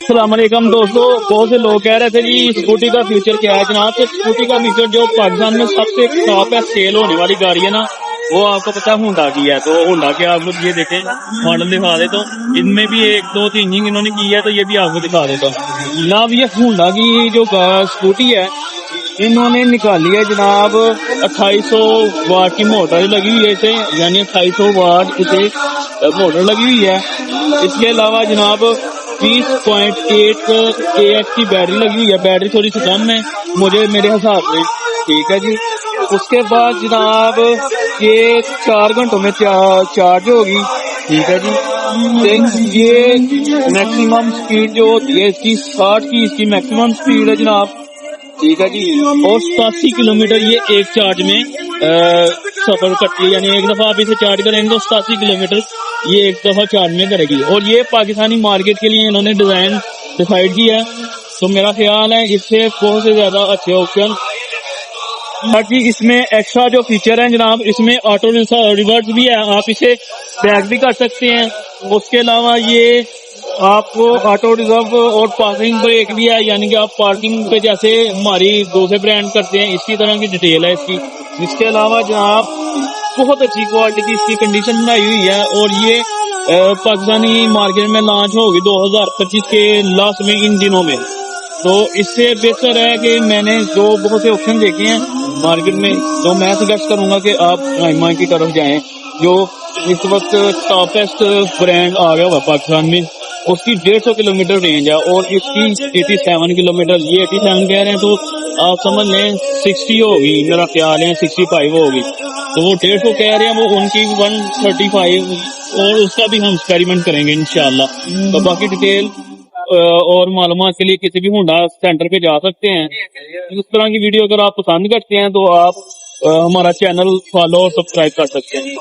السلام علیکم دوستو، بہت سے لوگ کہہ رہے تھے جی اسکوٹی کا فیوچر کیا ہے جناب. تو اسکوٹی کا فیوچر جو پاکستان میں سب سے ٹاپ ہے سیل ہونے والی گاڑی ہے نا، وہ آپ کو پتا ہے ہونڈا کی ہے. تو ہونڈا کے آپ یہ دیکھیں ماڈل دکھا دیتا ہوں. ان میں بھی ایک دو تین انہوں نے کی ہے، تو یہ بھی آپ کو دکھا دیتا ہوں جناب. یہ ہونڈا کی جو اسکوٹی ہے انہوں نے نکالی ہے جناب 2800 واٹ کی موٹر لگی ہوئی ہے اسے، یعنی 2800 واٹ اسے موٹر لگی ہوئی ہے. اس کے علاوہ جناب 20.8 AH کی بیٹری لگی ہوئی ہے. بیٹری تھوڑی سی کم ہے مجھے میرے حساب سے، ٹھیک ہے جی. اس کے بعد جناب یہ 4 گھنٹوں میں چارج ہوگی، ٹھیک ہے جی. یہ میکسیمم سپیڈ جو ہوتی ہے اس کی 60 کی اس کی میکسیمم سپیڈ ہے جناب، ٹھیک ہے جی. اور 87 کلومیٹر یہ ایک چارج میں سفر کرتی ہے، یعنی ایک دفعہ آپ اسے چارج کریں گے تو 87 کلومیٹر یہ ایک دفعہ چارج میں کرے گی. اور یہ پاکستانی مارکیٹ کے لیے انہوں نے ڈیزائن ڈیسائیڈ کیا ہے، تو میرا خیال ہے اس سے بہت سے زیادہ اچھے آپشن. باقی اس میں ایکسٹرا جو فیچر ہیں جناب، اس میں آٹو ریورس بھی ہے، آپ اسے بیک بھی کر سکتے ہیں. اس کے علاوہ یہ آپ کو آٹو ریزرو اور پارکنگ بریک بھی ہے، یعنی کہ آپ پارکنگ پہ جیسے ہماری دوسرے برانڈ کرتے ہیں اسی طرح کی ڈیٹیل ہے اس کی. اس کے علاوہ جناب بہت اچھی کوالٹی کی اس کی کنڈیشن بنائی ہوئی ہے، اور یہ پاکستانی مارکیٹ میں لانچ ہوگی 2025 کے لاسٹ میں ان دنوں میں. تو اس سے بہتر ہے کہ میں نے جو بہت سے آپشن دیکھے ہیں مارکیٹ میں، تو میں سجیسٹ کروں گا کہ آپ رائما کی طرف جائیں، جو اس وقت ٹاپسٹ برانڈ آ گیا ہوا پاکستان میں. اس کی 150 کلومیٹر رینج ہے اور اس کی 87 کلومیٹر. یہ 87 کہہ رہے ہیں تو آپ سمجھ لیں 60 ہوگی، میرا خیال ہے 65 ہوگی. تو وہ 150 کہہ رہے ہیں، وہ ان کی 135، اور اس کا بھی ہم ایکسپیریمنٹ کریں گے انشاءاللہ. تو باقی ڈیٹیل اور معلومات کے لیے کسی بھی ہونڈا سینٹر پہ جا سکتے ہیں. اس طرح کی ویڈیو اگر آپ پسند کرتے ہیں تو آپ ہمارا چینل فالو اور سبسکرائب کر سکتے ہیں.